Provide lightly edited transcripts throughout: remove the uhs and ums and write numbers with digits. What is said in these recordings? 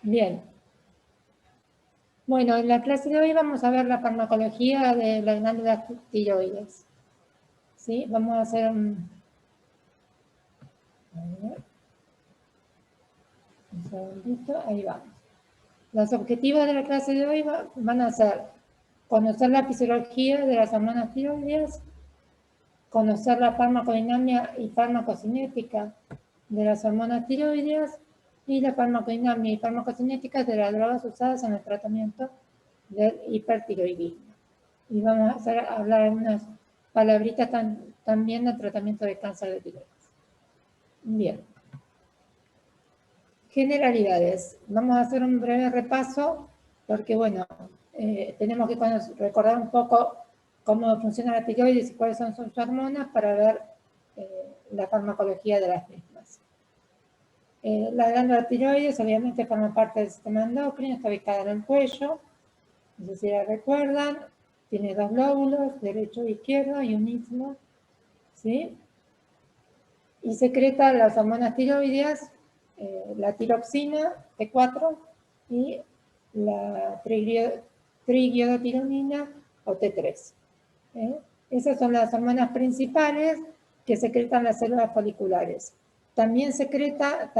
Bien. Bueno, en la clase de hoy vamos a ver la farmacología de las glándulas tiroides. ¿Sí? Vamos a hacer un segundito, ahí vamos. Los objetivos de la clase de hoy van a ser conocer la fisiología de las hormonas tiroides, conocer la farmacodinamia y farmacocinética de las hormonas tiroides y la farmacodinamia y farmacocinética de las drogas usadas en el tratamiento del hipertiroidismo. Y vamos a hablar unas palabritas también del tratamiento de cáncer de tiroides. Bien. Generalidades. Vamos a hacer un breve repaso porque, bueno, tenemos que recordar un poco cómo funciona la tiroides y cuáles son sus hormonas para ver la farmacología de las mismas. La glándula tiroides obviamente forma parte del sistema endocrino, está ubicada en el cuello, no sé si la recuerdan, tiene dos lóbulos, derecho e izquierdo, y un istmo, ¿sí? Y secreta las hormonas tiroideas, la tiroxina, T4, y la triiodotiriona o T3. Esas son las hormonas principales que secretan las células foliculares. También secreta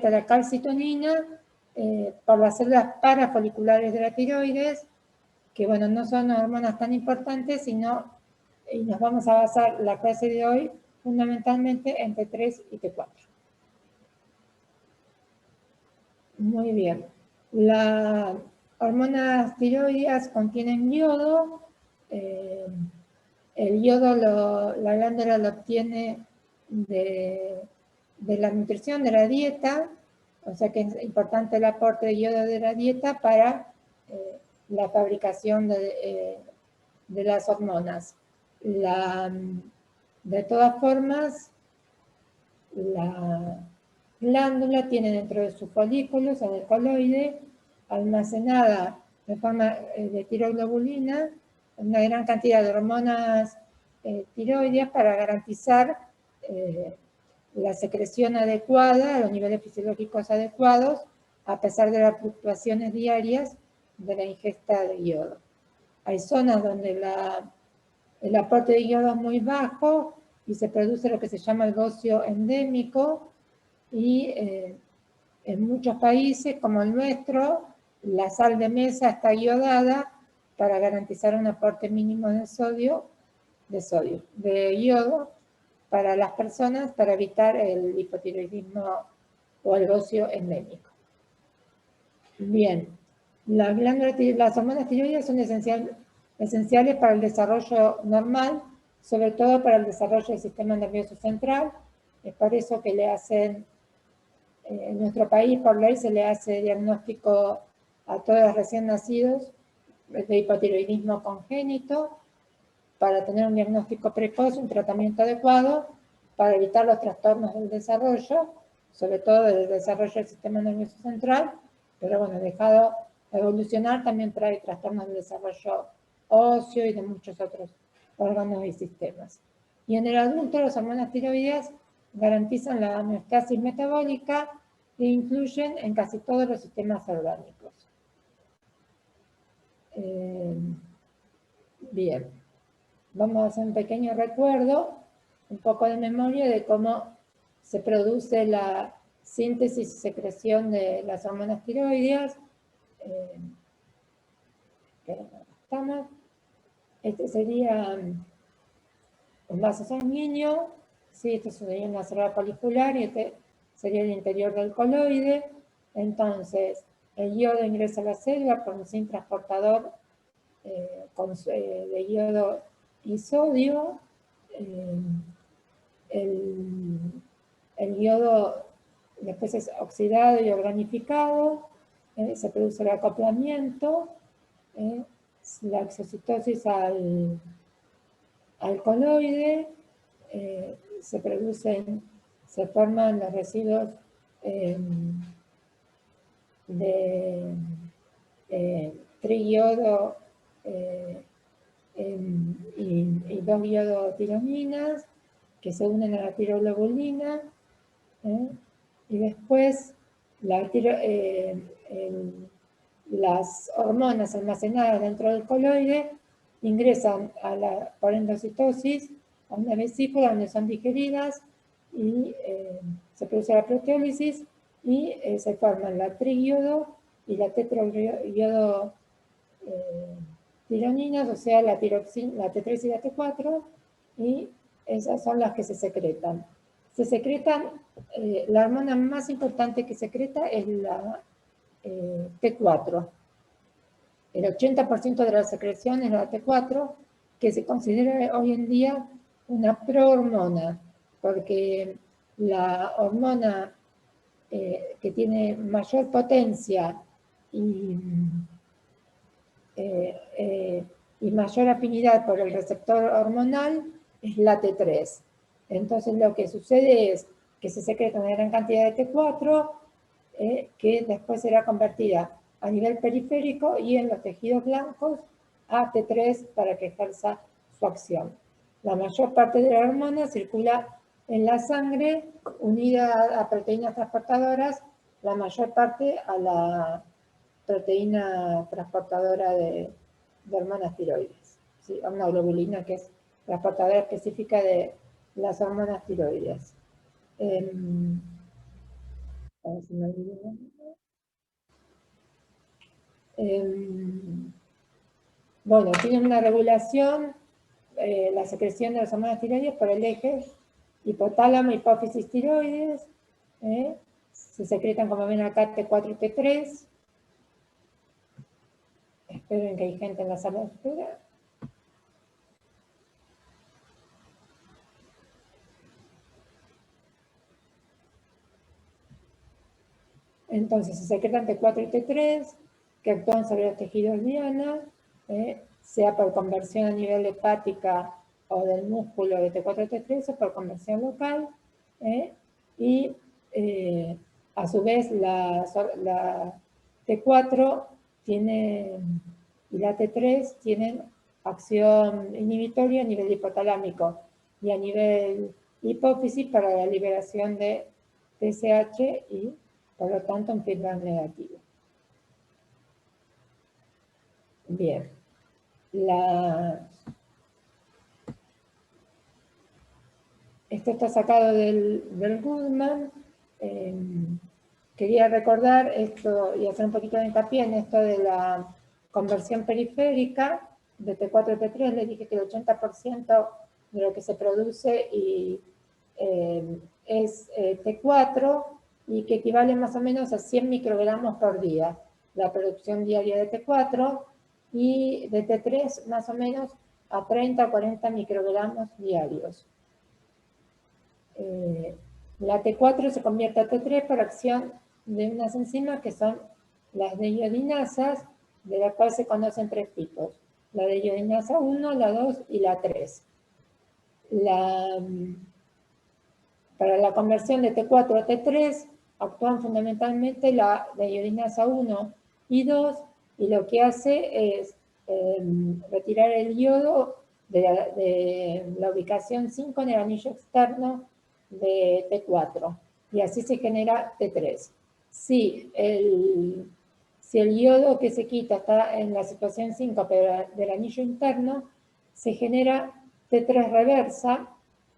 la calcitonina por las células parafoliculares de la tiroides, que bueno, no son hormonas tan importantes, y nos vamos a basar la clase de hoy fundamentalmente en T3 y T4. Muy bien. Las hormonas tiroideas contienen yodo. El yodo la glándula lo obtiene de la nutrición, de la dieta, o sea que es importante el aporte de yodo de la dieta para la fabricación de las hormonas. De todas formas, la glándula tiene dentro de sus folículos, en el coloide, almacenada en forma de tiroglobulina, una gran cantidad de hormonas tiroideas para garantizar la secreción adecuada, los niveles fisiológicos adecuados, a pesar de las fluctuaciones diarias de la ingesta de yodo. Hay zonas donde el aporte de yodo es muy bajo y se produce lo que se llama el bocio endémico, y en muchos países como el nuestro, la sal de mesa está iodada para garantizar un aporte mínimo de yodo para las personas, para evitar el hipotiroidismo o el bocio endémico. Bien, las hormonas tiroides son esenciales para el desarrollo normal, sobre todo para el desarrollo del sistema nervioso central. Es por eso que en nuestro país, por ley, se le hace diagnóstico a todos los recién nacidos de hipotiroidismo congénito, para tener un diagnóstico precoz, un tratamiento adecuado, para evitar los trastornos del desarrollo, sobre todo del desarrollo del sistema nervioso central, pero bueno, dejado evolucionar, también trae trastornos del desarrollo óseo y de muchos otros órganos y sistemas. Y en el adulto, las hormonas tiroideas garantizan la homeostasis metabólica e influyen en casi todos los sistemas orgánicos. Bien, vamos a hacer un pequeño recuerdo, un poco de memoria de cómo se produce la síntesis y secreción de las hormonas tiroideas. Este sería un vaso sanguíneo, ¿sí? Este sería una célula folicular y este sería el interior del coloide. Entonces, el yodo ingresa a la célula por un enzima transportador de yodo y sodio. El yodo después es oxidado y organificado, se produce el acoplamiento, la exocitosis al coloide, se forman los residuos de triiodo y 2-iodotironinas que se unen a la tiroglobulina, y después las hormonas almacenadas dentro del coloide ingresan por endocitosis a una vesícula donde son digeridas y se produce la proteólisis y se forman la triiodo y la tetraiodo tironinas, o sea, la T3 y la T4, y esas son las que se secretan. Se secretan, la hormona más importante que secreta es la T4. El 80% de la secreción es la T4, que se considera hoy en día una prohormona, porque la hormona que tiene mayor potencia y mayor afinidad por el receptor hormonal es la T3. Entonces lo que sucede es que se secreta una gran cantidad de T4 que después será convertida a nivel periférico y en los tejidos blancos a T3 para que ejerza su acción. La mayor parte de la hormona circula en la sangre unida a proteínas transportadoras, la mayor parte a la proteína transportadora de hormonas tiroides, ¿sí? A una globulina que es transportadora específica de las hormonas tiroides. A ver si me olvido. Bueno, tiene una regulación, la secreción de las hormonas tiroides por el eje hipotálamo, hipófisis, tiroides. Se secretan, como ven acá, T4 y T3. Esperen que hay gente en la sala de espera. Entonces se secretan T4 y T3, que actúan sobre los tejidos diana, sea por conversión a nivel hepática o del músculo de T4 y T3 o por conversión local. Y a su vez la T4 tiene, y la T3 tienen acción inhibitoria a nivel hipotalámico y a nivel hipófisis para la liberación de TSH y por lo tanto un feedback negativo. Bien. Esto está sacado del Goodman. Quería recordar esto y hacer un poquito de hincapié en esto de la conversión periférica de T4 a T3. Les dije que el 80% de lo que se produce es T4 y que equivale más o menos a 100 microgramos por día. La producción diaria de T4 y de T3 más o menos a 30 o 40 microgramos diarios. La T4 se convierte a T3 por acción de unas enzimas que son las deiodinasas, de las cuales se conocen tres tipos. La deiodinasa 1, la 2 y la 3. Para la conversión de T4 a T3 actúan fundamentalmente la deiodinasa 1 y 2, y lo que hace es retirar el yodo de la ubicación 5 en el anillo externo de T4, y así se genera T3. Si el yodo que se quita está en la situación 5 pero del anillo interno, se genera T3 reversa,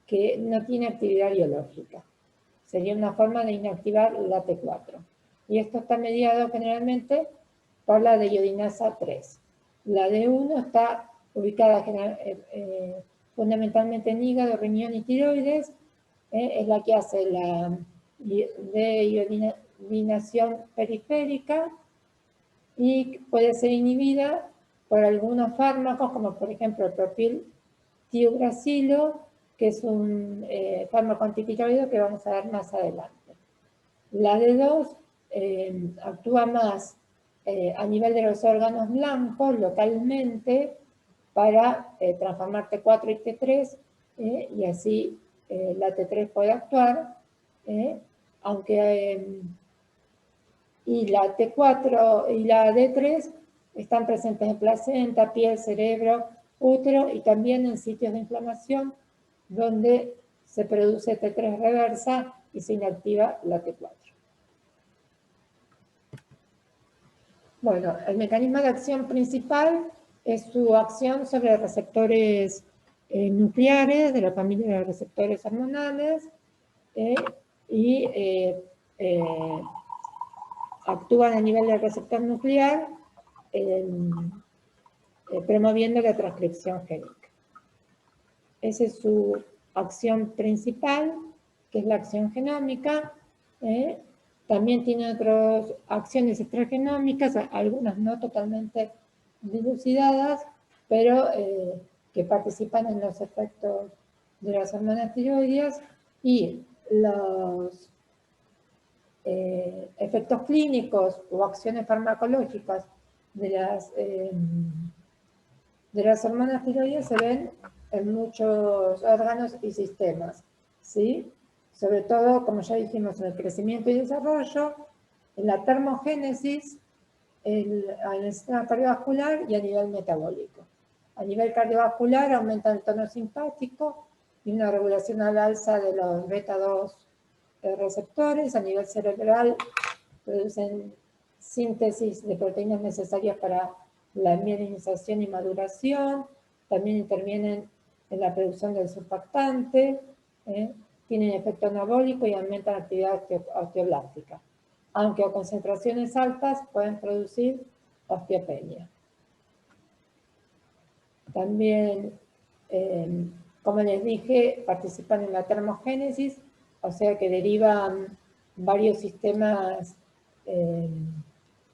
que no tiene actividad biológica. Sería una forma de inactivar la T4. Y esto está mediado generalmente por la deiodinasa 3. La D1 está ubicada fundamentalmente en hígado, riñón y tiroides. Es la que hace la deiodinación periférica y puede ser inhibida por algunos fármacos, como por ejemplo el propiltiogracilo, que es un fármaco antipitiroideo que vamos a ver más adelante. La D2 actúa más a nivel de los órganos blancos, localmente, para transformar T4 y T3, y así la T3 puede actuar, aunque y la T4 y la D3 están presentes en placenta, piel, cerebro, útero y también en sitios de inflamación donde se produce T3 reversa y se inactiva la T4. Bueno, el mecanismo de acción principal es su acción sobre receptores nucleares de la familia de receptores hormonales y actúan a nivel del receptor nuclear promoviendo la transcripción génica. Esa es su acción principal, que es la acción genómica. También tiene otras acciones extragenómicas, algunas no totalmente dilucidadas, pero que participan en los efectos de las hormonas tiroides y los efectos clínicos o acciones farmacológicas de las hormonas tiroides se ven en muchos órganos y sistemas, ¿sí? Sobre todo, como ya dijimos, en el crecimiento y desarrollo, en la termogénesis, en el sistema cardiovascular y a nivel metabólico. A nivel cardiovascular aumenta el tono simpático y una regulación al alza de los beta-2 receptores. A nivel cerebral producen síntesis de proteínas necesarias para la mielinización y maduración, también intervienen en la producción del surfactante, tienen efecto anabólico y aumentan la actividad osteoblástica, aunque a concentraciones altas pueden producir osteopenia. También, como les dije, participan en la termogénesis, o sea que derivan varios sistemas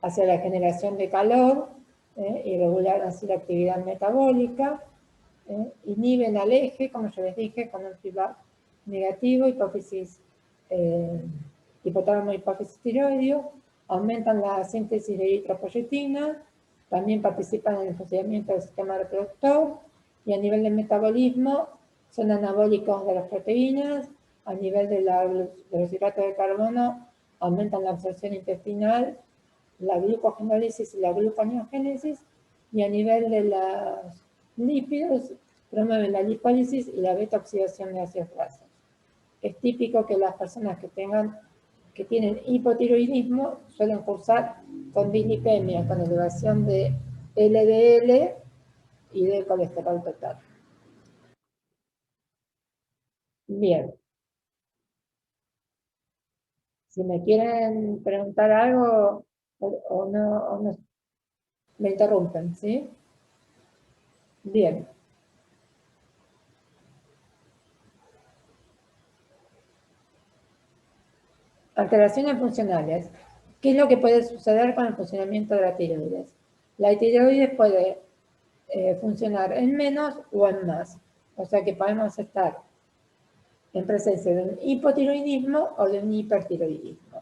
hacia la generación de calor y regular así la actividad metabólica. Inhiben al eje, como ya les dije, con un feedback negativo, hipotálamo hipófisis tiroideo, aumentan la síntesis de eritropoyetina, también participan en el funcionamiento del sistema reproductor y a nivel de metabolismo son anabólicos de las proteínas, a nivel de los hidratos de carbono aumentan la absorción intestinal, la glucogenólisis y la gluconeogénesis, y a nivel de los lípidos promueven la lipólisis y la beta-oxidación de ácidos grasos. Es típico que las personas que tienen hipotiroidismo suelen cursar con dislipemia, con elevación de LDL y de colesterol total. Bien. Si me quieren preguntar algo o no, me interrumpen, ¿sí? Bien. Alteraciones funcionales. ¿Qué es lo que puede suceder con el funcionamiento de la tiroides? La tiroides puede funcionar en menos o en más. O sea que podemos estar en presencia de un hipotiroidismo o de un hipertiroidismo.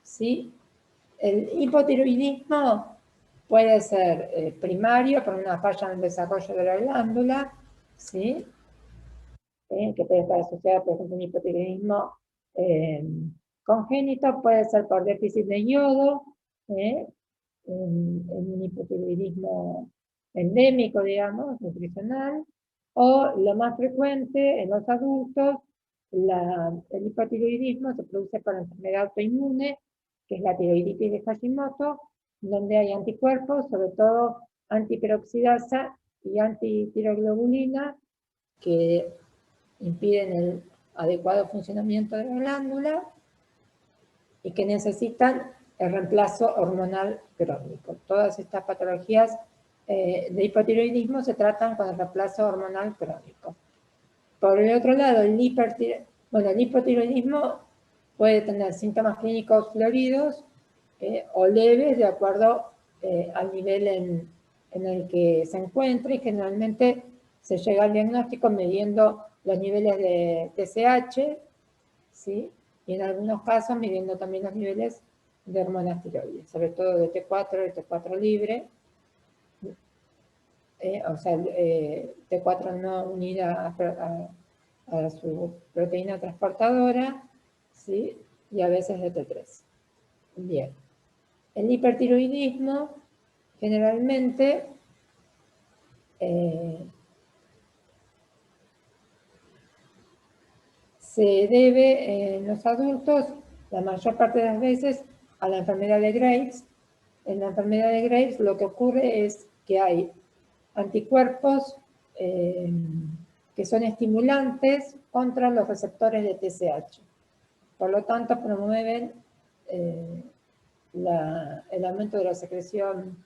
¿Sí? El hipotiroidismo puede ser primario por una falla en el desarrollo de la glándula, ¿sí? Que puede estar asociado, por ejemplo, a un hipotiroidismo congénito, puede ser por déficit de yodo, en un hipotiroidismo endémico, digamos, nutricional, o lo más frecuente en los adultos, el hipotiroidismo se produce por enfermedad autoinmune, que es la tiroiditis de Hashimoto, donde hay anticuerpos, sobre todo antiperoxidasa y antitiroglobulina, que impiden el adecuado funcionamiento de la glándula y que necesitan el reemplazo hormonal crónico. Todas estas patologías de hipotiroidismo se tratan con el reemplazo hormonal crónico. Por el otro lado, el hipotiroidismo puede tener síntomas clínicos floridos o leves de acuerdo al nivel en el que se encuentre, y generalmente se llega al diagnóstico midiendo los niveles de TSH, ¿sí? Y en algunos casos midiendo también los niveles de hormonas tiroides, sobre todo de T4 y T4 libre, o sea, T4 no unida a su proteína transportadora, ¿sí? Y a veces de T3. Bien. El hipertiroidismo generalmente se debe en los adultos, la mayor parte de las veces, a la enfermedad de Graves, en la enfermedad de Graves lo que ocurre es que hay anticuerpos que son estimulantes contra los receptores de TSH. Por lo tanto, promueven el aumento de la secreción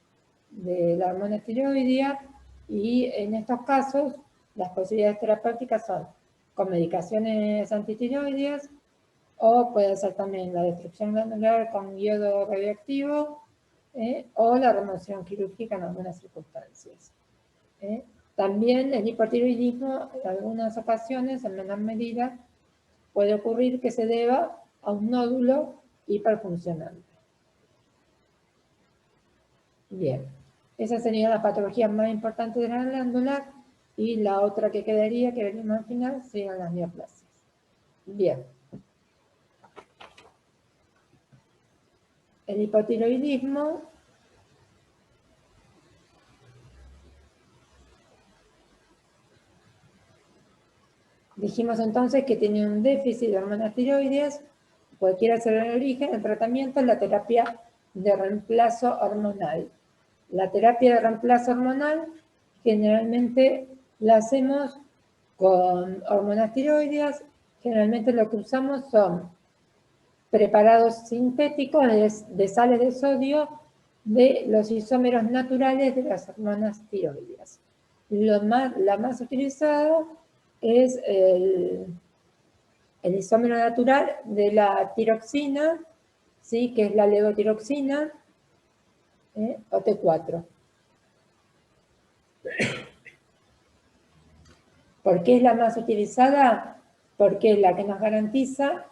de la hormona tiroidea, y en estos casos las posibilidades terapéuticas son con medicaciones antitiroideas, o puede ser también la destrucción glandular con yodo radioactivo, o la remoción quirúrgica en algunas circunstancias. También el hipotiroidismo en algunas ocasiones, en menor medida, puede ocurrir que se deba a un nódulo hiperfuncionante. Bien, esa sería la patología más importante de la glándula, y la otra que quedaría, que venimos al final, serían las neoplasias. Bien. El hipotiroidismo dijimos entonces que tiene un déficit de hormonas tiroideas. Cualquiera será el origen, el tratamiento es la terapia de reemplazo hormonal. La terapia de reemplazo hormonal generalmente la hacemos con hormonas tiroideas. Generalmente lo que usamos son preparados sintéticos de sales de sodio de los isómeros naturales de las hormonas tiroideas. La más utilizada es el isómero natural de la tiroxina, ¿sí? Que es la levotiroxina, o T4. ¿Por qué es la más utilizada? Porque es la que nos garantiza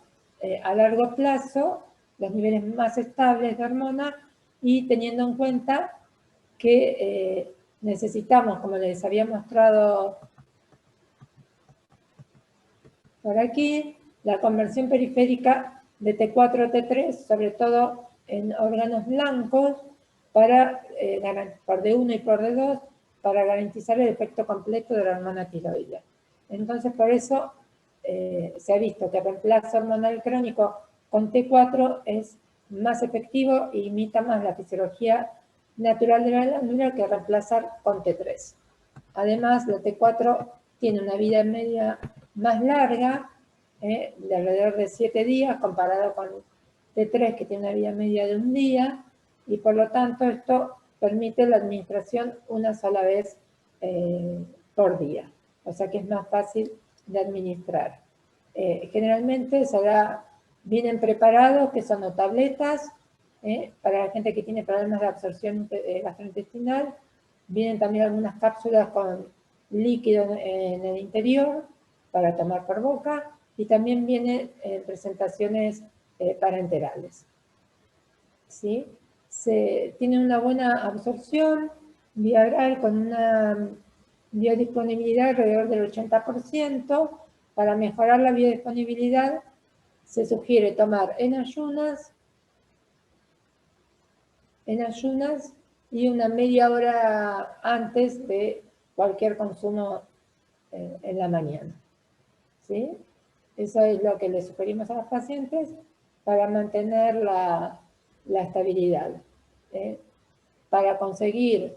a largo plazo los niveles más estables de hormona, y teniendo en cuenta que necesitamos, como les había mostrado por aquí, la conversión periférica de T4 a T3, sobre todo en órganos blancos, para, por D1 y por D2, para garantizar el efecto completo de la hormona tiroidea. Entonces, por eso se ha visto que el reemplazo hormonal crónico con T4 es más efectivo e imita más la fisiología natural de la glándula que reemplazar con T3. Además, la T4 tiene una vida media más larga, de alrededor de 7 días, comparado con T3, que tiene una vida media de 1 día, y por lo tanto esto permite la administración una sola vez por día. O sea que es más fácil de administrar. Generalmente vienen preparados, que son tabletas, para la gente que tiene problemas de absorción gastrointestinal. Vienen también algunas cápsulas con líquido en el interior para tomar por boca, y también vienen presentaciones parenterales. ¿Sí? Tiene una buena absorción vía oral con una biodisponibilidad alrededor del 80%. Para mejorar la biodisponibilidad se sugiere tomar en ayunas y una media hora antes de cualquier consumo en la mañana. ¿Sí? Eso es lo que le sugerimos a los pacientes para mantener la estabilidad. Para conseguir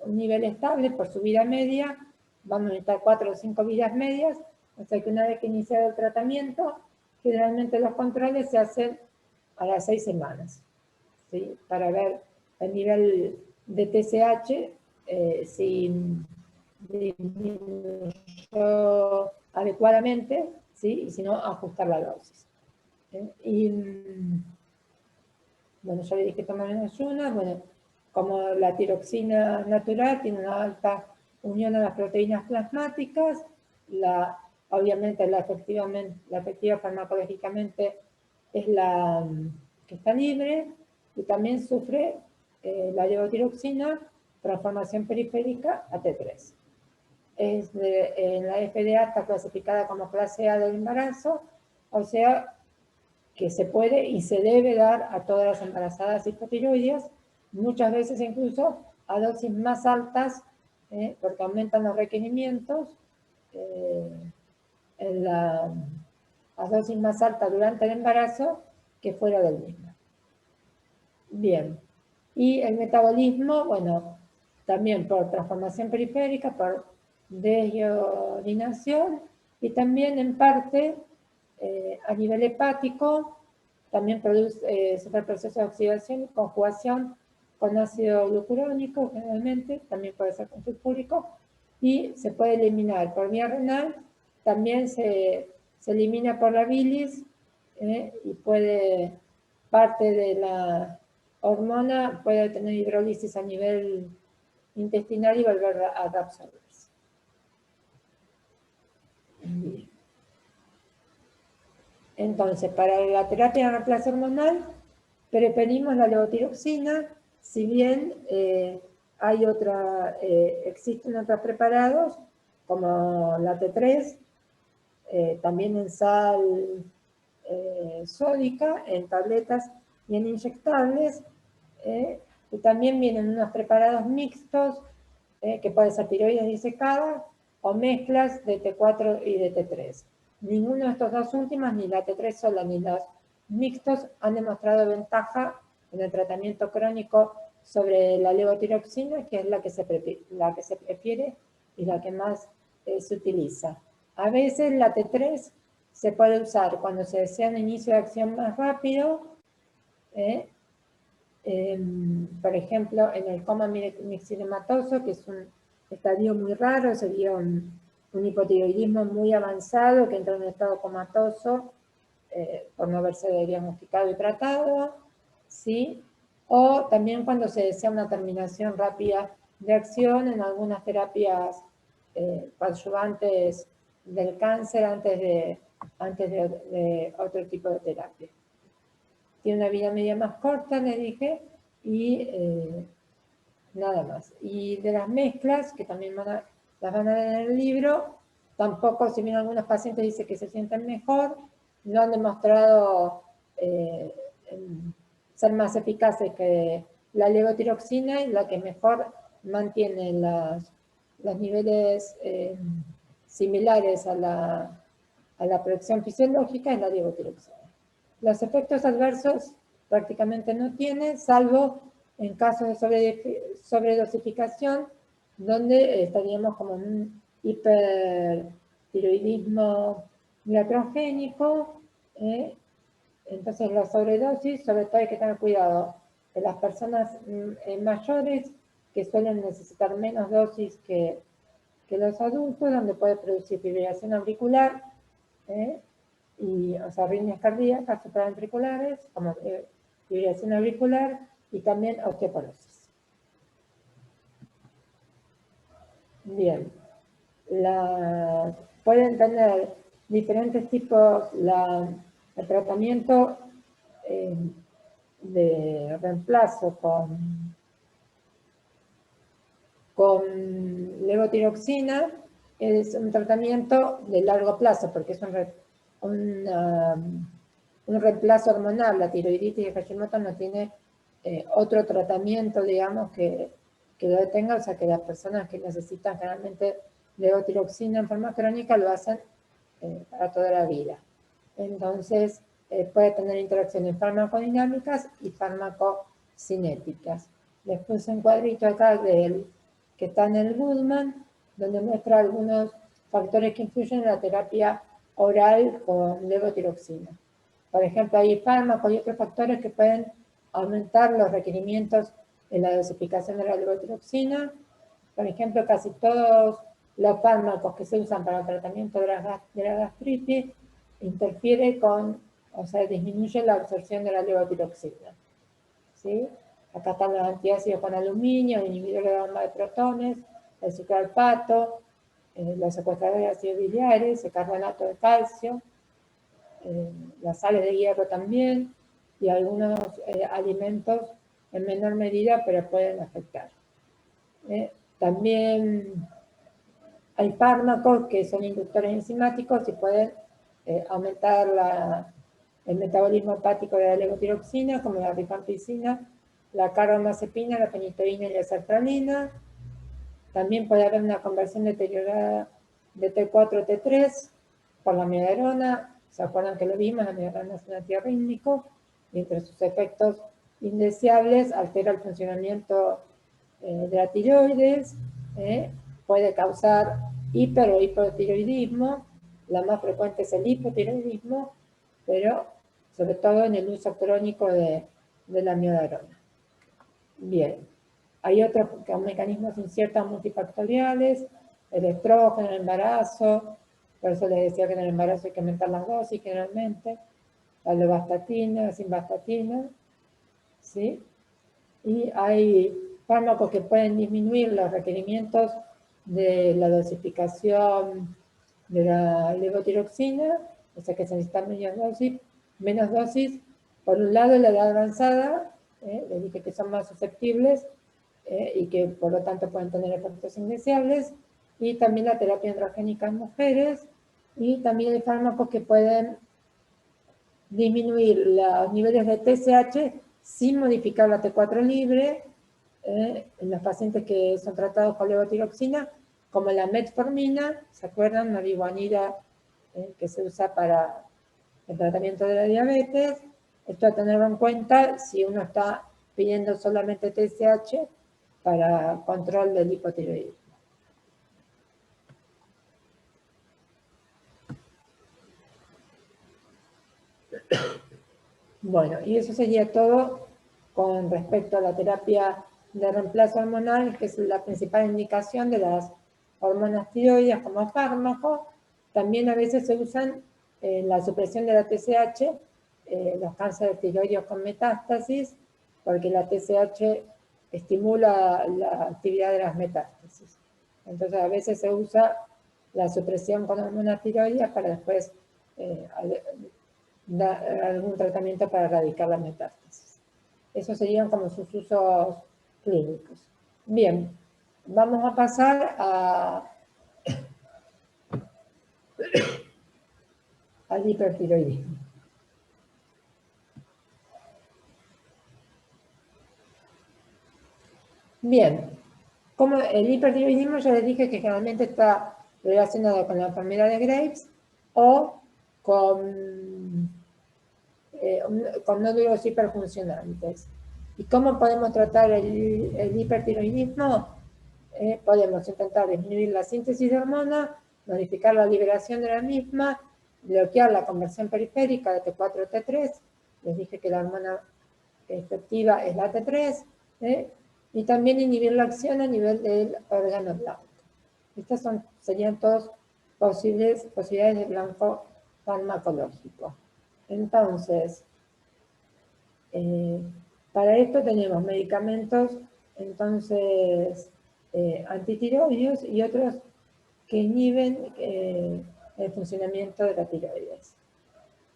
un nivel estable por su vida media, vamos a necesitar 4 o 5 vidas medias, o sea que una vez que iniciado el tratamiento, generalmente los controles se hacen a las 6 semanas, ¿sí? Para ver el nivel de TSH, si disminuyó adecuadamente, ¿sí? Y si no, ajustar la dosis. Y bueno, ya le dije tomar en ayunas. Bueno, como la tiroxina natural tiene una alta unión a las proteínas plasmáticas, obviamente la efectiva farmacológicamente es la que está libre, y también sufre la levotiroxina transformación periférica a T3. En la FDA está clasificada como clase A del embarazo, o sea que se puede y se debe dar a todas las embarazadas hipotiroideas, muchas veces incluso a dosis más altas, porque aumentan los requerimientos, a dosis más altas durante el embarazo que fuera del mismo. Bien, Y el metabolismo, bueno, también por transformación periférica, por desiodinación y también en parte a nivel hepático, también produce sufre procesos de oxidación y conjugación con ácido glucurónico generalmente, también puede ser con sulfúrico, y se puede eliminar por vía renal, también se elimina por la bilis y puede, parte de la hormona puede tener hidrólisis a nivel intestinal y volver a reabsorberse. Bien. Entonces, para la terapia de reemplazo hormonal, preferimos la levotiroxina, si bien hay existen otros preparados, como la T3, también en sal sódica, en tabletas y en inyectables, y también vienen unos preparados mixtos, que pueden ser tiroides disecadas o mezclas de T4 y de T3. Ninguno de estos dos últimos, ni la T3 sola ni los mixtos, han demostrado ventaja en el tratamiento crónico sobre la levotiroxina, que es la que se prefiere y la que más se utiliza. A veces la T3 se puede usar cuando se desea un inicio de acción más rápido, por ejemplo, en el coma mixedematoso, que es un estadio muy raro, sería un hipotiroidismo muy avanzado que entra en un estado comatoso por no haberse diagnosticado y tratado, ¿sí? O también cuando se desea una terminación rápida de acción en algunas terapias coadyuvantes del cáncer antes de otro tipo de terapia. Tiene una vida media más corta, le dije, y nada más. Y de las mezclas, que también las van a ver en el libro, tampoco, si bien algunos pacientes dicen que se sienten mejor, no han demostrado ser más eficaces que la levotiroxina, y la que mejor mantiene los niveles similares a la producción fisiológica es la levotiroxina. Los efectos adversos prácticamente no tiene, salvo en casos de sobredosificación, donde estaríamos como en un hipertiroidismo iatrogénico. Entonces, la sobredosis, sobre todo hay que tener cuidado de las personas mayores, que suelen necesitar menos dosis que los adultos, donde puede producir fibrilación auricular, o sea, arritmias cardíacas supraventriculares, como fibrilación auricular, y también osteoporosis. Bien, pueden tener diferentes tipos el tratamiento de reemplazo con levotiroxina. Es un tratamiento de largo plazo, porque es un reemplazo hormonal. La tiroiditis de Hashimoto no tiene otro tratamiento, digamos, que lo detenga, o sea que las personas que necesitan generalmente levotiroxina en forma crónica lo hacen para toda la vida. Entonces, puede tener interacciones farmacodinámicas y farmacocinéticas. Les puse un cuadrito acá que está en el Goodman, donde muestra algunos factores que influyen en la terapia oral con levotiroxina. Por ejemplo, hay fármacos y otros factores que pueden aumentar los requerimientos en la dosificación de la levotiroxina. Por ejemplo, casi todos los fármacos que se usan para el tratamiento de la gastritis interfiere o sea, disminuye la absorción de la levotiroxina. ¿Sí? Acá están los antiácidos con aluminio, el inhibidor de la bomba de protones, el sucralfato, los secuestradores de ácidos biliares, el carbonato de calcio, las sales de hierro también, y algunos alimentos en menor medida, pero pueden afectar. También hay fármacos que son inductores enzimáticos y pueden aumentar el metabolismo hepático de la levotiroxina, como la rifampicina, la carbamazepina, la fenitoína y la sertralina. También puede haber una conversión deteriorada de T4 a T3 por la amiodarona. ¿Se acuerdan que lo vimos? La amiodarona es un antiarrítmico, y entre sus efectos indeseables, altera el funcionamiento de la tiroides, puede causar hiper o hipotiroidismo, la más frecuente es el hipotiroidismo, pero sobre todo en el uso crónico de la amiodarona. Bien, hay otros mecanismos inciertos multifactoriales, el estrógeno, el embarazo, por eso les decía que en el embarazo hay que aumentar las dosis generalmente, la lovastatina, la simvastatina, ¿sí? Y hay fármacos que pueden disminuir los requerimientos de la dosificación de la levotiroxina, o sea que se necesitan menos dosis. Por un lado, la edad avanzada, les dije que son más susceptibles y que por lo tanto pueden tener efectos indeseables, y también la terapia androgénica en mujeres, y también hay fármacos que pueden disminuir los niveles de TSH sin modificar la T4 libre en los pacientes que son tratados con levotiroxina, como la metformina, ¿se acuerdan? Marihuanida que se usa para el tratamiento de la diabetes. Esto a tenerlo en cuenta si uno está pidiendo solamente TSH para control del hipotiroidismo. Bueno, y eso sería todo con respecto a la terapia de reemplazo hormonal, que es la principal indicación de las hormonas tiroides como fármaco. También a veces se usan la supresión de la TSH, los cánceres tiroideos con metástasis, porque la TSH estimula la actividad de las metástasis. Entonces a veces se usa la supresión con hormonas tiroides para después dar algún tratamiento para erradicar la metástasis. Esos serían como sus usos clínicos. Bien, vamos a pasar al hipertiroidismo. Bien, como el hipertiroidismo ya les dije que generalmente está relacionado con la enfermedad de Graves o con nódulos hiperfuncionantes. ¿Y cómo podemos tratar el hipertiroidismo? Podemos intentar disminuir la síntesis de hormona, modificar la liberación de la misma, bloquear la conversión periférica de T4 a T3, les dije que la hormona efectiva es la T3, y también inhibir la acción a nivel del órgano blanco. Estas serían todas posibilidades de blanco farmacológico. Entonces, para esto tenemos medicamentos, entonces, antitiroideos y otros que inhiben el funcionamiento de la tiroides.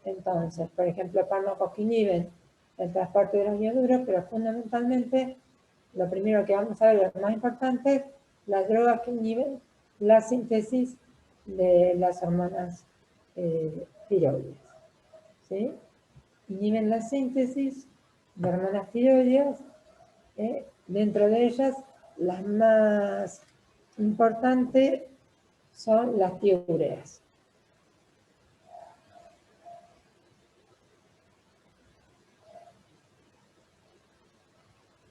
Entonces, por ejemplo, fármacos que inhiben el transporte de los ioduros, pero fundamentalmente, lo primero que vamos a ver, lo más importante, las drogas que inhiben la síntesis de las hormonas tiroides. ¿Sí? Inhiben la síntesis de hormonas tiroides, dentro de ellas las más importantes son las tioureas.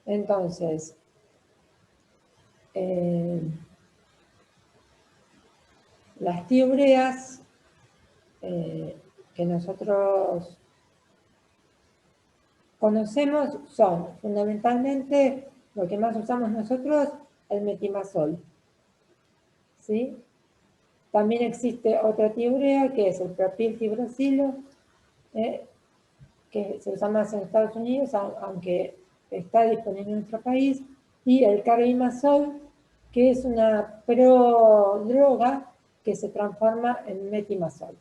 Entonces, las tioureas que nosotros conocemos son fundamentalmente lo que más usamos nosotros, el metimazol. ¿Sí? También existe otra tiourea que es el propilfibrosilo, que se usa más en Estados Unidos, aunque está disponible en nuestro país, y el carbimazol, que es una prodroga que se transforma en metimazol.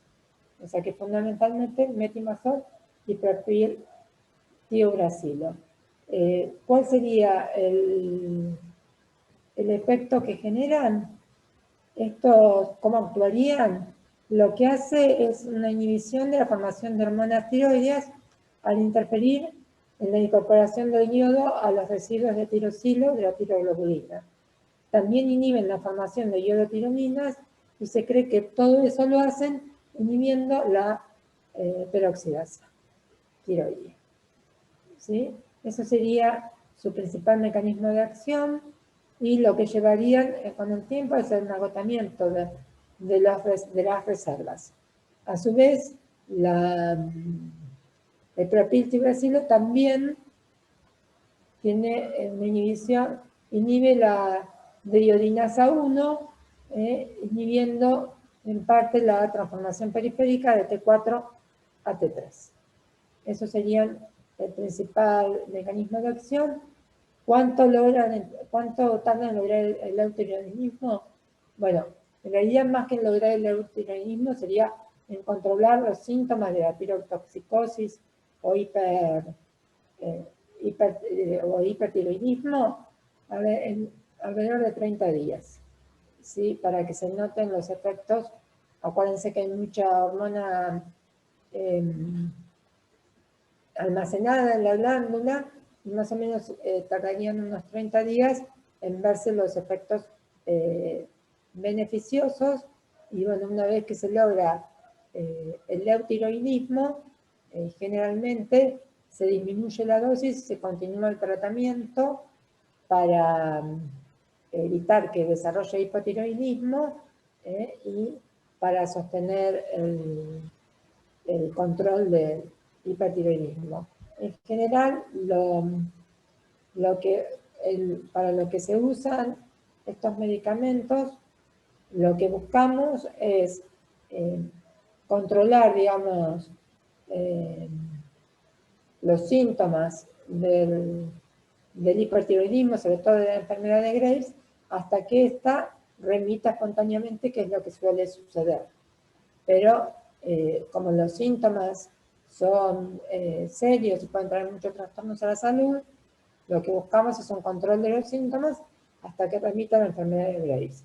O sea que fundamentalmente metimazol y propiltiuracilo. ¿Cuál sería el efecto que generan? Estos, ¿cómo actuarían? Lo que hace es una inhibición de la formación de hormonas tiroides al interferir en la incorporación del yodo a los residuos de tirosilo de la tiroglobulina. También inhiben la formación de iodotironinas y se cree que todo eso lo hacen inhibiendo la peroxidasa tiroidea. ¿Sí? Eso sería su principal mecanismo de acción y lo que llevarían con el tiempo es un agotamiento de las reservas. A su vez, el propiltiuracilo también tiene una inhibición, inhibe la deiodinasa 1, inhibiendo en parte la transformación periférica de T4 a T3. Eso sería el principal mecanismo de acción. ¿Cuánto tarda en lograr el eutiroidismo? Bueno, en realidad más que en lograr el eutiroidismo sería en controlar los síntomas de la tirotoxicosis o hipertiroidismo alrededor de 30 días, ¿sí? Para que se noten los efectos. Acuérdense que hay mucha hormona almacenada en la glándula, y más o menos tardarían unos 30 días en verse los efectos beneficiosos, y bueno, una vez que se logra el eutiroidismo, generalmente se disminuye la dosis, se continúa el tratamiento para evitar que desarrolle hipotiroidismo y para sostener el control del hipertiroidismo. En general, para lo que se usan estos medicamentos, lo que buscamos es controlar, digamos, los síntomas del hipertiroidismo, sobre todo de la enfermedad de Graves, hasta que ésta remita espontáneamente, que es lo que suele suceder. Pero como los síntomas son serios y pueden traer muchos trastornos a la salud, lo que buscamos es un control de los síntomas hasta que remita la enfermedad de Graves.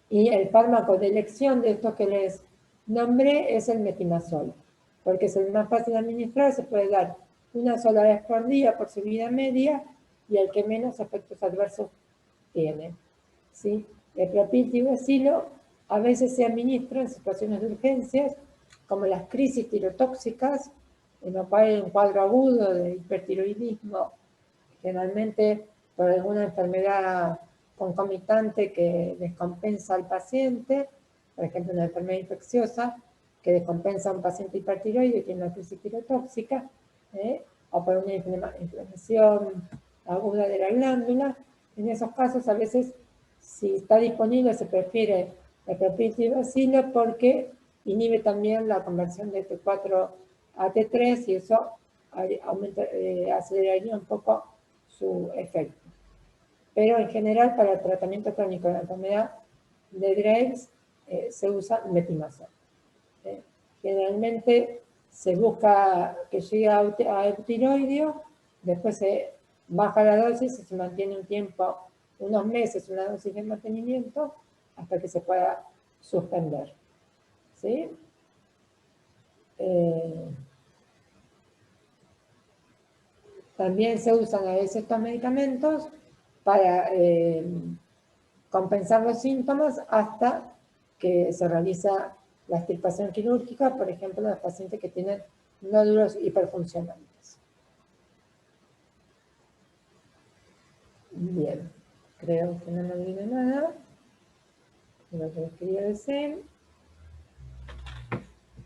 Y el fármaco de elección de estos que les nombré es el metimazol, porque es el más fácil de administrar, se puede dar una sola vez por día por su vida media y el que menos efectos adversos tiene, ¿sí? El propiltiuracilo a veces se administra en situaciones de urgencias, como las crisis tirotóxicas, en lo cual hay un cuadro agudo de hipertiroidismo, generalmente por alguna enfermedad concomitante que descompensa al paciente, por ejemplo, una enfermedad infecciosa que descompensa a un paciente hipertiroide y tiene una crisis tirotóxica, o por una inflamación aguda de la glándula. En esos casos, a veces, si está disponible, se prefiere el propiltiuracilo porque inhibe también la conversión de T4 a T3 y eso aceleraría un poco su efecto. Pero en general, para el tratamiento crónico de la enfermedad de Graves, se usa metimazol. Generalmente se busca que llegue a eutiroideo, después se baja la dosis y se mantiene un tiempo, unos meses, una dosis de mantenimiento, hasta que se pueda suspender. ¿Sí? También se usan a veces estos medicamentos para compensar los síntomas hasta que se realiza la extirpación quirúrgica, por ejemplo, en los pacientes que tienen nódulos hiperfuncionantes. Bien, creo que no me olvidé nada de lo que les quería decir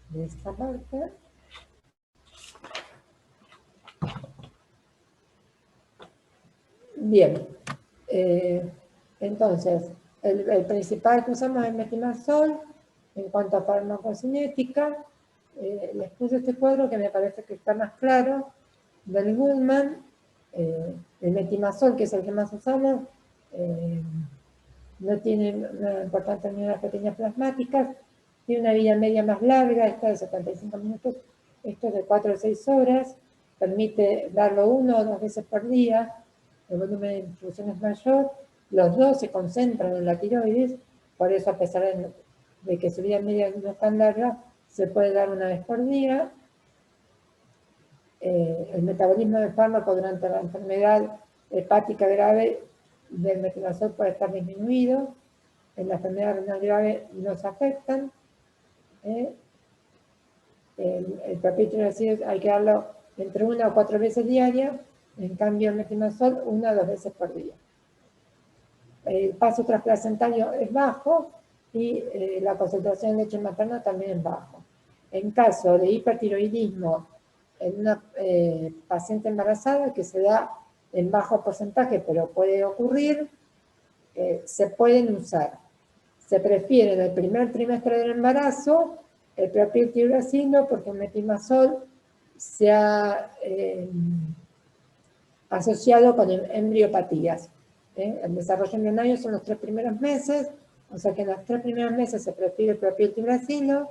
de esta parte. Bien, entonces, el principal que usamos es metimazol. En cuanto a farmacocinética, les puse este cuadro que me parece que está más claro, del Goodman. El metimazol, que es el que más usamos, no tiene una importancia en las proteínas plasmáticas, tiene una vida media más larga, esta de 75 minutos, esto es de 4 a 6 horas, permite darlo 1 o 2 veces por día, el volumen de infusión es mayor, los dos se concentran en la tiroides, por eso a pesar de que su vida media no es tan larga, se puede dar una vez por día. El metabolismo del fármaco durante la enfermedad hepática grave del metimazol puede estar disminuido, en la enfermedad renal grave no se afectan, el propiltiroxino hay que darlo entre 1 o 4 veces diarias, en cambio el metimazol 1 o 2 veces por día. El paso trasplacentario es bajo y la concentración de leche materna también es bajo. En caso de hipertiroidismo en una paciente embarazada, que se da en bajo porcentaje, pero puede ocurrir, se pueden usar. Se prefiere en el primer trimestre del embarazo el propiltiroxino porque el metimazol se ha asociado con embriopatías. El desarrollo embrionario son los 3 primeros meses, o sea que en los 3 primeros meses se prefiere el propiltiroxino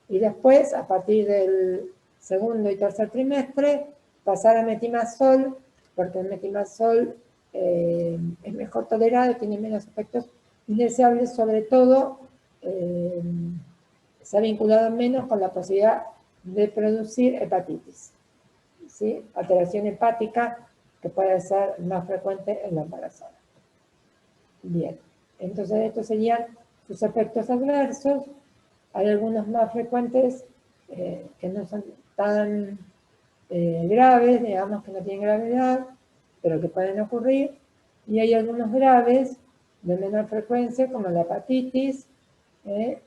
y después, a partir del segundo y tercer trimestre, pasar a metimazol, porque el metimazol es mejor tolerado, tiene menos efectos indeseables, sobre todo se ha vinculado menos con la posibilidad de producir hepatitis, ¿sí? Alteración hepática que puede ser más frecuente en la embarazada. Bien, entonces estos serían sus efectos adversos. Hay algunos más frecuentes que no son tan graves, digamos que no tienen gravedad, pero que pueden ocurrir. Y hay algunos graves de menor frecuencia, como la hepatitis, el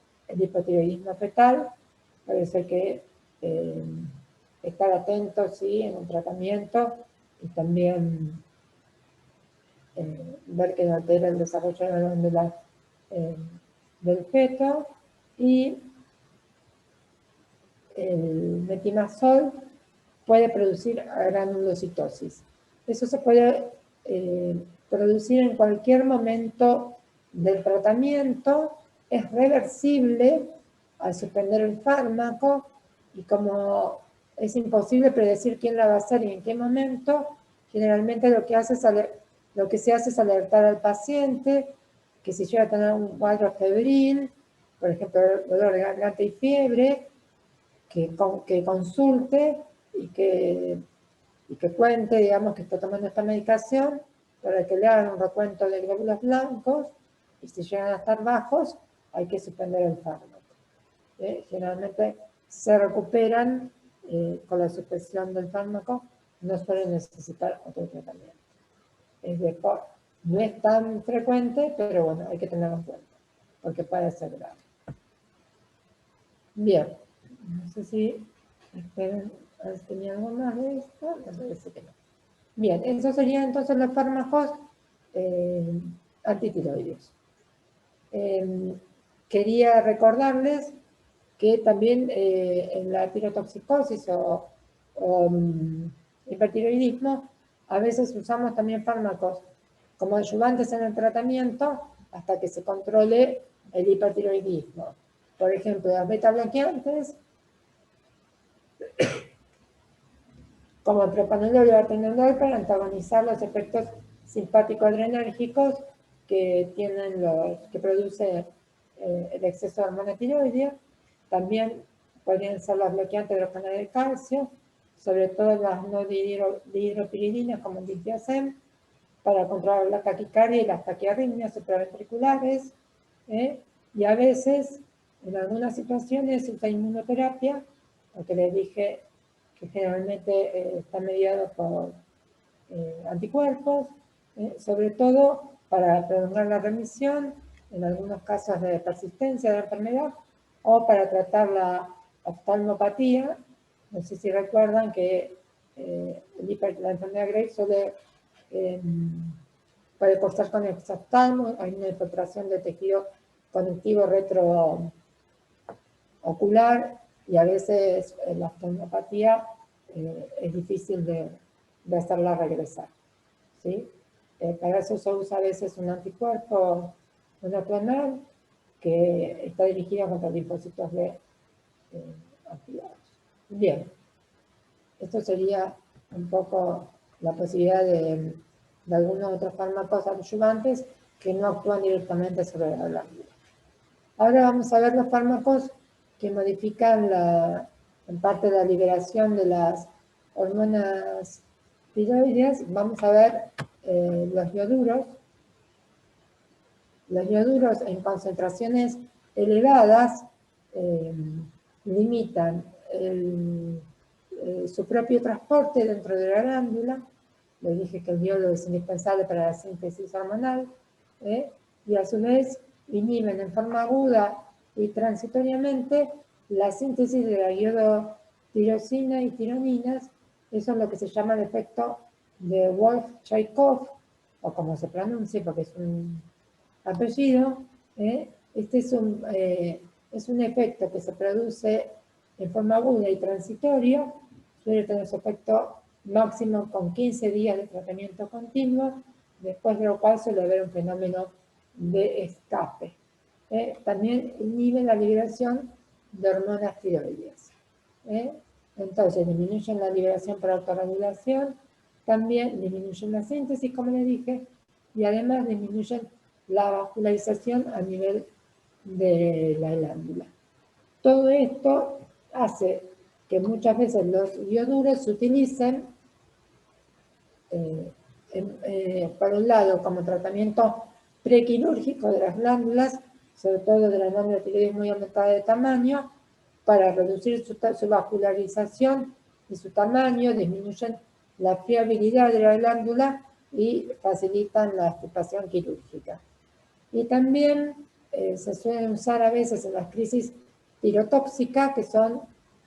hipotiroidismo fetal. Por eso hay que estar atentos, ¿sí?, en un tratamiento y también ver que no altera el desarrollo del feto. Y el metimazol puede producir granulocitosis. Eso se puede producir en cualquier momento del tratamiento, es reversible al suspender el fármaco, y como es imposible predecir quién la va a hacer y en qué momento, generalmente lo que se hace es alertar al paciente que si llega a tener un cuadro febril, por ejemplo, dolor de garganta y fiebre, que consulte y que cuente, digamos, que está tomando esta medicación, para que le hagan un recuento de glóbulos blancos, y si llegan a estar bajos, hay que suspender el fármaco. Generalmente se recuperan con la suspensión del fármaco, no suelen necesitar otro tratamiento. No es tan frecuente, pero bueno, hay que tenerlo en cuenta, porque puede ser grave. Bien, no sé si tenía algo más de esto, me parece que no. Bien, esos serían entonces los fármacos antitiroideos. Quería recordarles que también en la tirotoxicosis o hipertiroidismo, a veces usamos también fármacos como ayudantes en el tratamiento hasta que se controle el hipertiroidismo. Por ejemplo, las beta bloqueantes, como el propanolol y el atenolol, para antagonizar los efectos simpático-adrenérgicos que produce el exceso de hormona tiroidea. También podrían ser los bloqueantes de los canales de calcio, sobre todo las no dihidropiridinas como el diltiazem, para controlar la taquicardia y las taquiarritmias supraventriculares. Y a veces, en algunas situaciones, se usa inmunoterapia, porque les dije que generalmente está mediado por anticuerpos, sobre todo para prolongar la remisión, en algunos casos de persistencia de la enfermedad, o para tratar la oftalmopatía. No sé si recuerdan que la enfermedad Graves puede cursar con exoftalmo, hay una infiltración de tejido conectivo retroocular, y a veces la oftalmopatía es difícil de hacerla regresar, ¿sí? Para eso se usa a veces un anticuerpo monoclonal que está dirigido contra linfocitos B activados. Bien, esto sería un poco la posibilidad de algunos otros fármacos adyuvantes que no actúan directamente sobre la glándula. Ahora vamos a ver los fármacos que modifican en parte la liberación de las hormonas tiroideas. Vamos a ver los ioduros. Los ioduros en concentraciones elevadas limitan su propio transporte dentro de la glándula. Les dije que el yodo es indispensable para la síntesis hormonal, y a su vez inhiben en forma aguda y transitoriamente la síntesis de la iodotirosina y tironinas. Eso es lo que se llama el efecto de Wolff-Chaikoff, o como se pronuncie, porque es un apellido. Este es un efecto que se produce en forma aguda y transitorio, suele tener su efecto máximo con 15 días de tratamiento continuo, después de lo cual suele haber un fenómeno de escape. También inhibe la liberación de hormonas tiroides. Entonces disminuyen la liberación por autorregulación, también disminuyen la síntesis, como les dije, y además disminuyen la vascularización a nivel de la glándula. Todo esto hace que muchas veces los ioduros se utilicen, por un lado, como tratamiento prequirúrgico de las glándulas, sobre todo de la glándula tiroides muy aumentada de tamaño, para reducir su vascularización y su tamaño, disminuyen la fiabilidad de la glándula y facilitan la extirpación quirúrgica. Y también se suelen usar a veces en las crisis tirotóxicas, que son,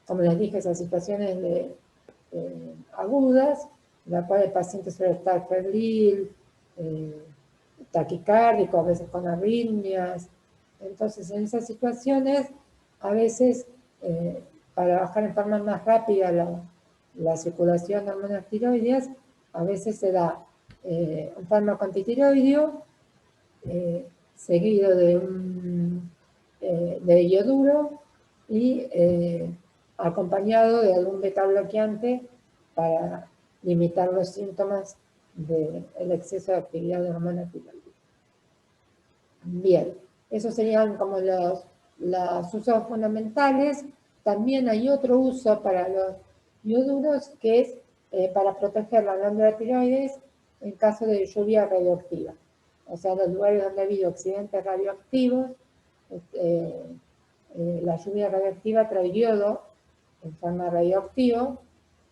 como les dije, esas situaciones agudas, en las cuales el paciente suele estar febril, taquicárdico, a veces con arritmias. Entonces, en esas situaciones, a veces, para bajar en forma más rápida la circulación de hormonas tiroides, a veces se da un fármaco antitiroideo, seguido de ioduro y acompañado de algún beta bloqueante para limitar los síntomas del exceso de actividad de hormona tiroides. Bien, esos serían como los usos fundamentales. También hay otro uso para los ioduros, que es para proteger la glándula tiroides en caso de lluvia radioactiva. O sea, en los lugares donde ha habido accidentes radioactivos, la lluvia radioactiva trae yodo en forma radioactiva,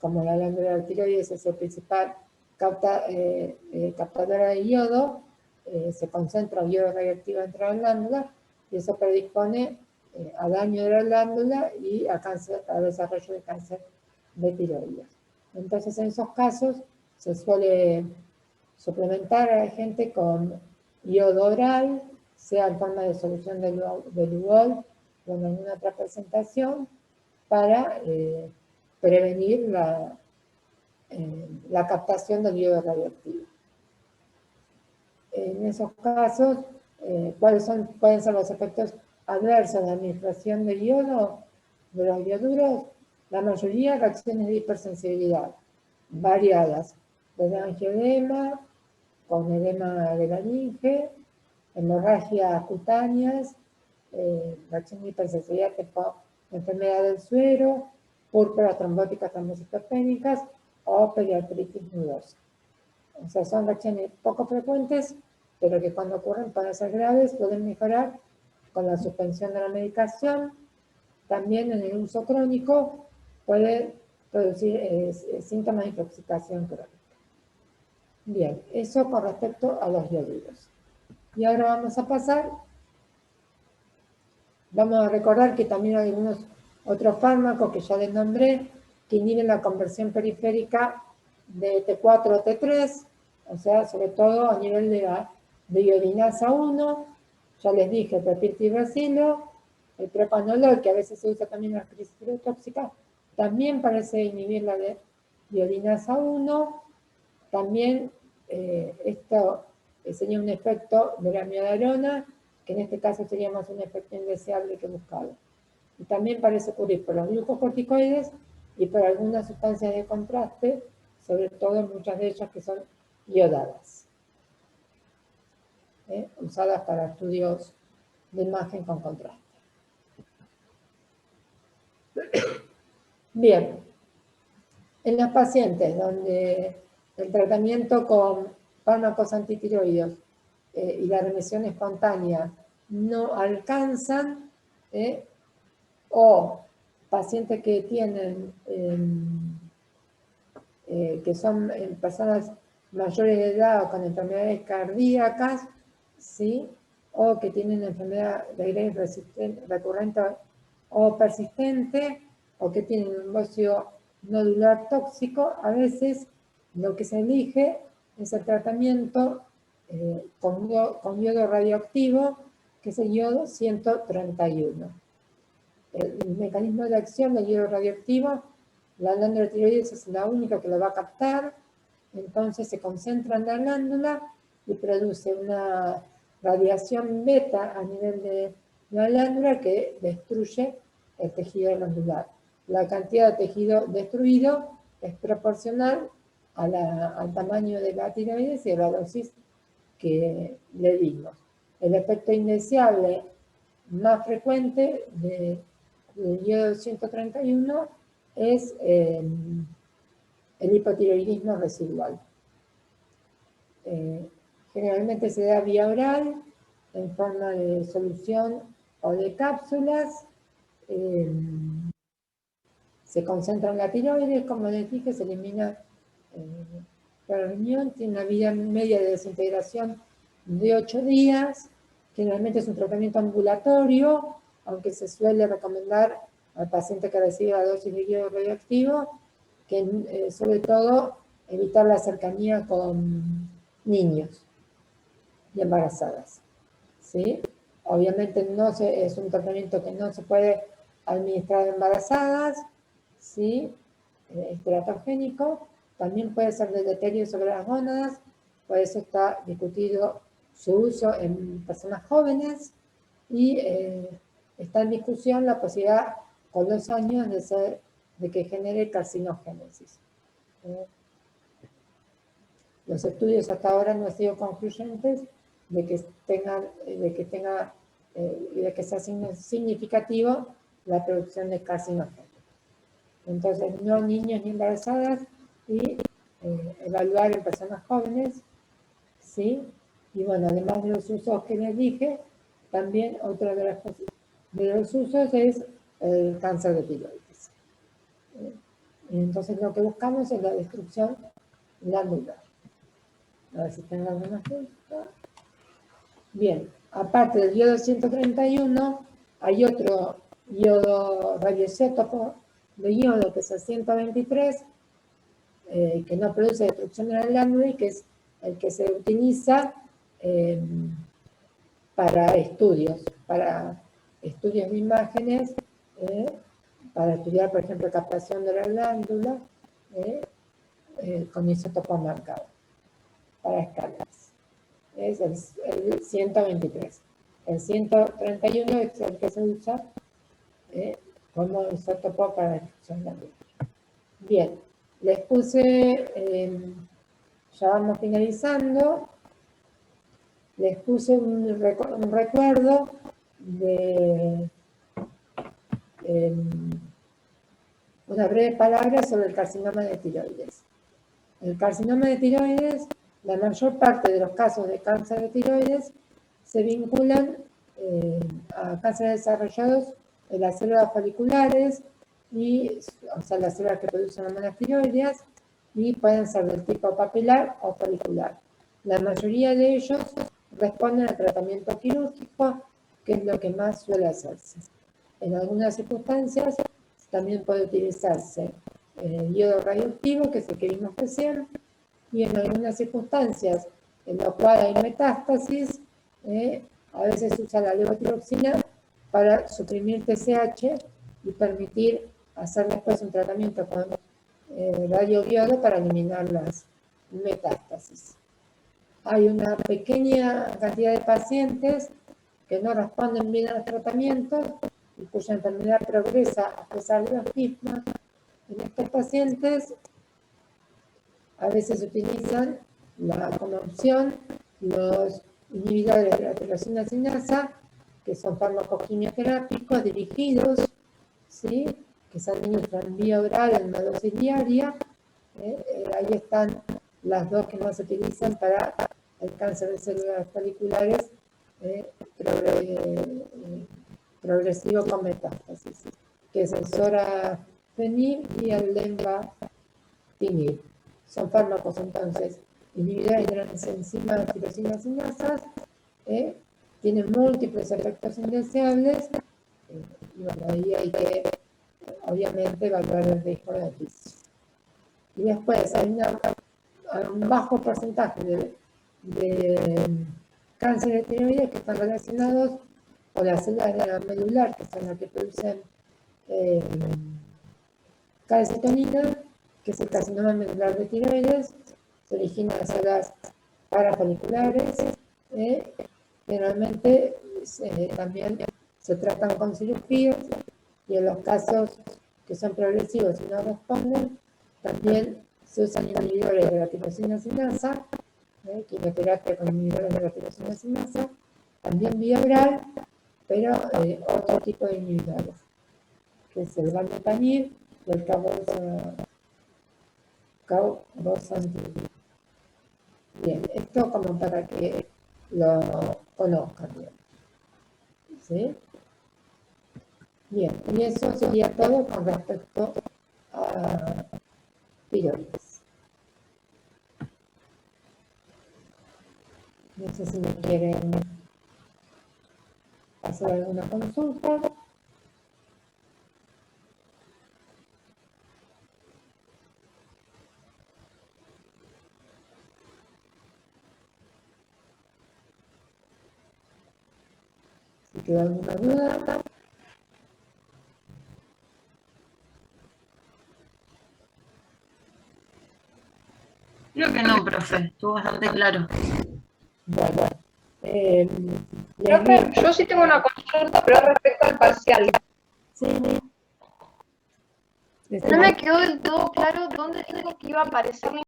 como la glándula tiroides es el principal captadora de yodo, se concentra el yodo radioactivo dentro de la glándula y eso predispone a daño de la glándula y a desarrollo de cáncer de tiroides. Entonces, en esos casos se suele suplementar a la gente con yodo oral, sea en forma de solución de Lugol o en alguna otra presentación, para prevenir la captación del yodo radioactivo. En esos casos, ¿cuáles pueden ser los efectos adversos de la administración de yodo, de los ioduros? La mayoría reacciones de hipersensibilidad, variadas, desde angioedema, con edema de laringe, hemorragias cutáneas, reacción de hipersensibilidad tipo enfermedad del suero, púrpura trombóticas trombocitopénicas o periartritis nudosa. O sea, son reacciones poco frecuentes, pero que cuando ocurren pueden ser graves, pueden mejorar con la suspensión de la medicación. También en el uso crónico puede producir síntomas de intoxicación crónica. Bien, eso con respecto a los ioduros. Y ahora vamos a pasar, vamos a recordar que también hay algunos otros fármacos que ya les nombré, que inhiben la conversión periférica de T4 a T3, o sea, sobre todo a nivel de iodinasa 1, ya les dije, el pepiltibracilo, el propanolol, que a veces se usa también en las crisis tóxicas, también parece inhibir la de iodinasa 1, también esto sería un efecto de la miodarona, que en este caso sería más un efecto indeseable que buscado. Y también parece ocurrir por los glucocorticoides y por algunas sustancias de contraste, sobre todo muchas de ellas que son iodadas, usadas para estudios de imagen con contraste. Bien, en los pacientes donde el tratamiento con fármacos antitiroideos y la remisión espontánea no alcanzan, o pacientes que tienen, que son personas mayores de edad o con enfermedades cardíacas, ¿sí? O que tienen enfermedad de Graves recurrente o persistente, o que tienen un bocio nodular tóxico, a veces lo que se elige es el tratamiento con yodo radioactivo, que es el yodo 131. El mecanismo de acción del yodo radioactivo, la glándula tiroides es la única que lo va a captar, entonces se concentra en la glándula y produce una radiación beta a nivel de la glándula que destruye el tejido glandular. La cantidad de tejido destruido es proporcional al tamaño de la tiroides y a la dosis que le dimos. El efecto indeseable más frecuente del yodo 131 es el hipotiroidismo residual. Generalmente se da vía oral, en forma de solución o de cápsulas. Se concentra en la tiroides, como les dije, se elimina por el riñón, tiene una vida media de desintegración de 8 días. Generalmente es un tratamiento ambulatorio, aunque se suele recomendar al paciente que recibe la dosis de yodo radioactivo, que sobre todo evitar la cercanía con niños y embarazadas, ¿sí? Obviamente es un tratamiento que no se puede administrar a embarazadas, ¿sí? Es teratogénico, también puede ser deleterio sobre las gónadas, por eso está discutido su uso en personas jóvenes y está en discusión la posibilidad con los años de que genere carcinogénesis. Los estudios hasta ahora no han sido concluyentes de que sea significativo la producción de carcinogénicos. Entonces, no niños ni embarazadas y evaluar en personas jóvenes, ¿sí? Y bueno, además de los usos que les dije, también otro de los usos es el cáncer de tiroides. Entonces, lo que buscamos es la destrucción glandular. A ver si tengo alguna pregunta. Bien, aparte del yodo 131, hay otro yodo radioisótopo de yodo que es el 123, que no produce destrucción de la glándula y que es el que se utiliza para estudios de imágenes, para estudiar, por ejemplo, captación de la glándula con isótopo marcado para escalas. Es el 123. El 131 es el que se usa como isótopo para la destrucción glandular. Bien, les puse, ya vamos finalizando, les puse un recuerdo de una breve palabra sobre el carcinoma de tiroides. El carcinoma de tiroides, la mayor parte de los casos de cáncer de tiroides se vinculan a cánceres desarrollados en las células foliculares, o sea, las células que producen hormonas tiroideas, y pueden ser del tipo papilar o folicular. La mayoría de ellos responden al tratamiento quirúrgico, que es lo que más suele hacerse. En algunas circunstancias también puede utilizarse yodo radioactivo, que es el que vimos recién, y en algunas circunstancias en las cuales hay metástasis, a veces se usa la levotiroxina para suprimir TSH y permitir hacer después un tratamiento con radioiodo para eliminar las metástasis. Hay una pequeña cantidad de pacientes que no responden bien a los tratamientos y cuya enfermedad progresa a pesar de los mismos. En estos pacientes a veces se utilizan como opción los inhibidores de la tirosina sinasa, que son fármacos quimioterápicos dirigidos, ¿sí? Que se administran vía oral en una dosis diaria. Ahí están las dos que más se utilizan para el cáncer de células foliculares progresivo con metástasis. que es el sorafenib y el lenvatinib. Son fármacos entonces inhibidores de las enzimas tirosinas sinasas, tienen múltiples efectos indeseables, y bueno, ahí hay que obviamente evaluar el riesgo-beneficio. Y después hay un bajo porcentaje de cáncer de tiroides que están relacionados con las células de la medular, que son las que producen calcitonina, que es el carcinoma medular de tiroides. Se origina en células parafoliculares, generalmente también se tratan con cirugías, y en los casos que son progresivos y no responden, también se usan inhibidores de la tirosina sinasa, quimioterapia con inhibidores de la tirosina sinasa, también vía oral, pero otro tipo de inhibidores, que es el valmetanib y el cabozantinib. Bien, esto como para que lo conozcan bien. ¿Sí? Bien, y eso sería todo con respecto a tiroides. No sé si me quieren hacer alguna consulta. Si queda alguna duda. Creo que no, profe, estuvo bastante claro. Bueno, Profe, yo sí tengo una consulta, pero respecto al parcial. sí. No me quedó del todo claro dónde dijo que iba a aparecer la